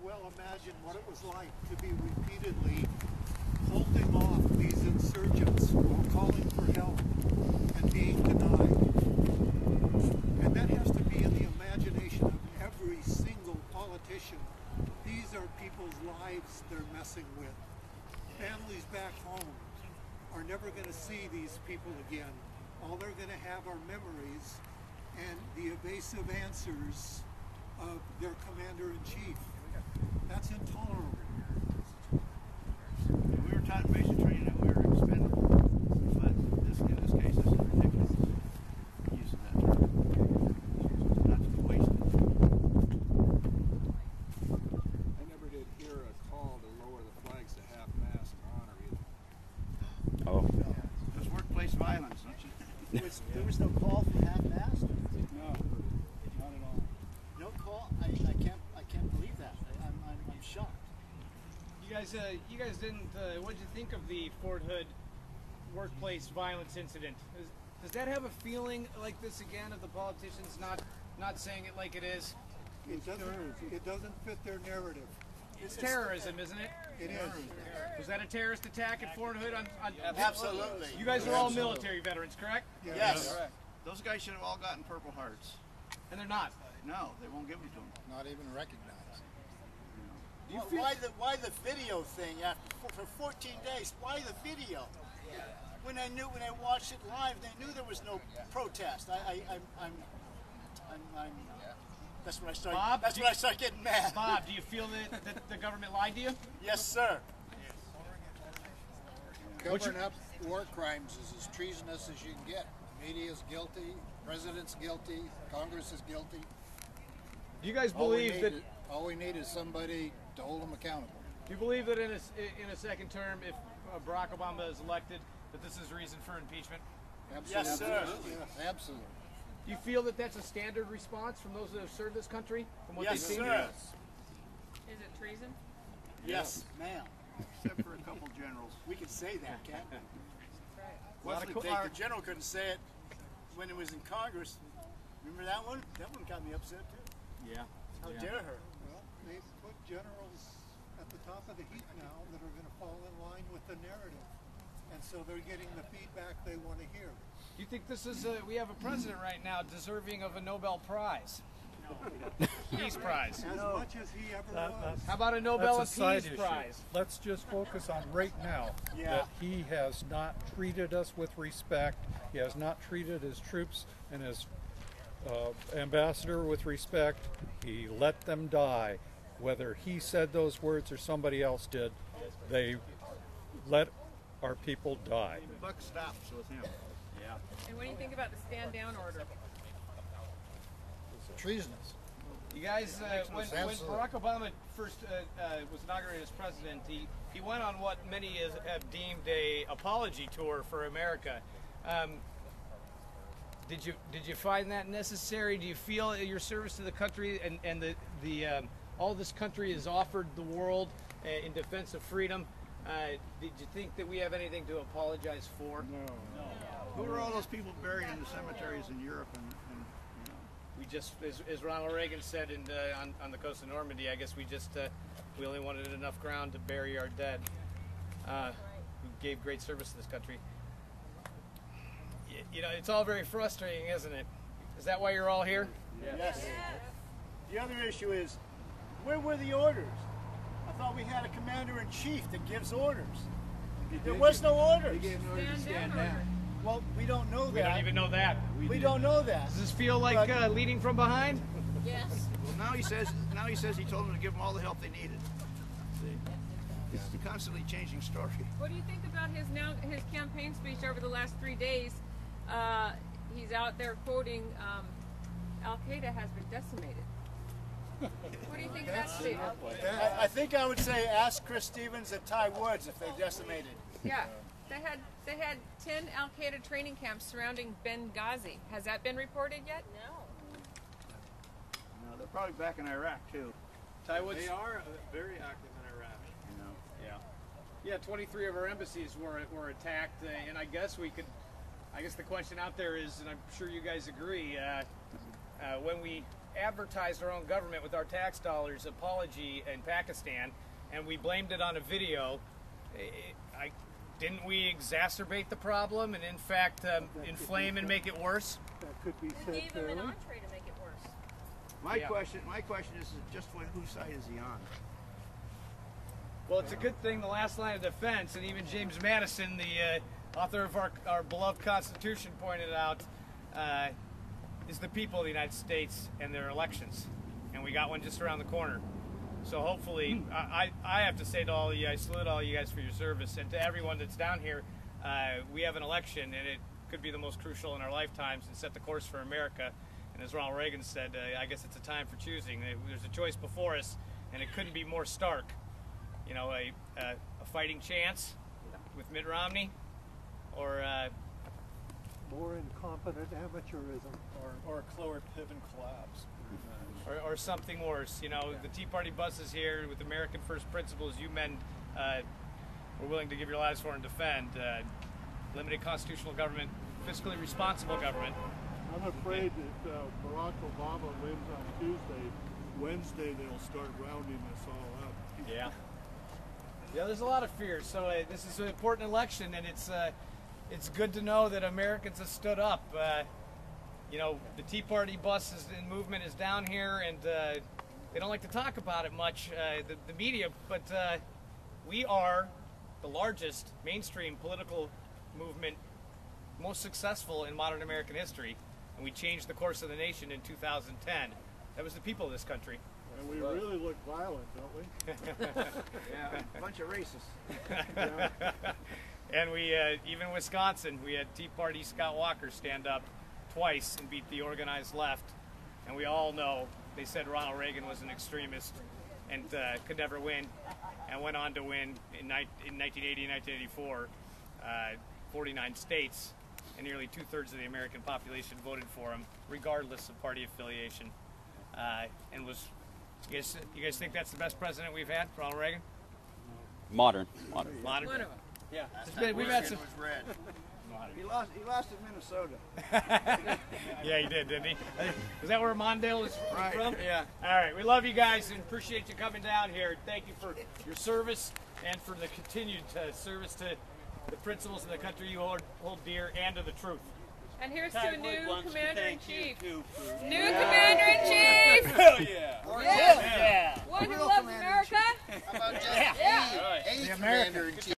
well imagine what it was like to be repeatedly holding off these insurgents while calling for help and being denied. And that has to be in the imagination of every single politician. These are people's lives they're messing with. Families back home are never going to see these people again. All they're going to have are memories and the evasive answers of their commander-in-chief. That's intolerable. We were taught in basic training that we were expendable, but in this case, this is ridiculous. Using that term, not to be wasted. I never did hear a call to lower the flags to half-mast in honor either. Oh. That's workplace violence, don't you? There was no call for half-mast? No, not at all. No call? I can't believe that. I'm shocked. You guys didn't. What did you think of the Fort Hood workplace violence incident? Does that have a feeling like this again of the politicians not saying it like it is? It doesn't fit their narrative. It's terrorism, isn't it? It is. Was that a terrorist attack at Fort Hood? Absolutely. You guys are all military veterans, correct? Yes. Correct. Those guys should have all gotten Purple Hearts. And they're not. No, they won't give them to them. Not even recognized. Why the video thing for 14 days? Why the video? When I watched it live, they knew there was no protest. That's when I started. Bob, that's when I started getting mad. Bob, do you feel that the government lied to you? Yes, sir. Covering up war crimes is as treasonous as you can get. Media is guilty, president's guilty, Congress is guilty. Do you guys believe that? All we need is somebody to hold them accountable. Do you believe that in a second term, if Barack Obama is elected, that this is reason for impeachment? Absolutely. Yes, sir. Yes. Absolutely. Do you feel that that's a standard response from those that have served this country? From what Yes, they've seen? sir. Is it treason? Yes, ma'am. Except for a couple generals. We can say that, can't we? Wesley The general couldn't say it when it was in Congress. Remember that one? That one got me upset too. Yeah. How dare her? Well, they've put generals at the top of the heap now that are going to fall in line with the narrative. And so they're getting the feedback they want to hear. You think this is we have a president right now deserving of a Nobel Prize? Peace Prize. As much as he ever was. How about a Nobel That's a Peace side issue. Prize? Let's just focus on right now that he has not treated us with respect. He has not treated his troops and his ambassador with respect. He let them die. Whether he said those words or somebody else did, they let our people die. The buck stops with him. Yeah. And what do you think about the stand down order? It's treasonous. You guys, when Barack Obama first was inaugurated as president, he went on what many have deemed a apology tour for America. Did you find that necessary? Do you feel your service to the country and all this country has offered the world in defense of freedom? Did you think that we have anything to apologize for? No. Who are all those people buried in the cemeteries in Europe and We just, as Ronald Reagan said on the coast of Normandy, I guess we only wanted enough ground to bury our dead, who gave great service to this country. You know, it's all very frustrating, isn't it? Is that why you're all here? Yes. The other issue is, where were the orders? I thought we had a commander-in-chief that gives orders. There was no orders. Stand down order. Well, we don't know that. We don't even know that. We don't know that. Does this feel like leading from behind? Yes. well, now he says he told them to give them all the help they needed. See? It's a constantly changing story. What do you think about his campaign speech over the last 3 days? He's out there quoting, Al Qaeda has been decimated. What do you think of that statement? I think I would say ask Chris Stevens and Ty Woods if they decimated. Yeah. They had 10 Al Qaeda training camps surrounding Benghazi. Has that been reported yet? No. No, they're probably back in Iraq too. Ty Woods? They are very active in Iraq. You know. Yeah. Yeah, 23 of our embassies were attacked, and I guess the question out there is, and I'm sure you guys agree, when we advertised our own government with our tax dollars apology in Pakistan, and we blamed it on a video. Didn't we exacerbate the problem and in fact inflame and make it worse? That could be You said gave him fairly. an entree to make it worse. My Yeah. question is just whose side is he on? Well, it's a good thing the last line of defense, and even James Madison, the author of our beloved Constitution, pointed out, is the people of the United States and their elections. And we got one just around the corner. So hopefully, I have to say to all of you, I salute all you guys for your service, and to everyone that's down here, we have an election, and it could be the most crucial in our lifetimes and set the course for America. And as Ronald Reagan said, I guess it's a time for choosing. There's a choice before us, and it couldn't be more stark. You know, a fighting chance with Mitt Romney, or More incompetent amateurism. Or a Cloward Piven collapse. or something worse. You know, the Tea Party bus is here with American first principles you men were willing to give your lives for and defend. Limited constitutional government, fiscally responsible government. I'm afraid that Barack Obama wins on Tuesday. Wednesday they'll start rounding us all up. Yeah. Yeah, there's a lot of fears. So this is an important election, and it's good to know that Americans have stood up. You know, the Tea Party bus and movement is down here, and they don't like to talk about it much, the media, but we are the largest mainstream political movement, most successful in modern American history, and we changed the course of the nation in 2010. That was the people of this country. And we really look violent, don't we? Yeah, a bunch of racists. And we, even Wisconsin, we had Tea Party Scott Walker stand up twice and beat the organized left. And we all know they said Ronald Reagan was an extremist and could never win, and went on to win in 1980 and 1984, 49 states, and nearly 2/3 of the American population voted for him, regardless of party affiliation. And was, you guys think that's the best president we've had, Ronald Reagan? Modern. One of them. Yeah. We've had some. was red. He lost in Minnesota. Yeah, he did, didn't he? Is that where Mondale is Right. from? Yeah. All right. We love you guys and appreciate you coming down here. Thank you for your service and for the continued service to the principles of the country you hold dear and to the truth. And here's to a new commander-in-chief. New Commander-in-Chief. commander-in-chief! Hell yeah. Yeah. One who loves America. How about just Yeah. a commander-in-chief?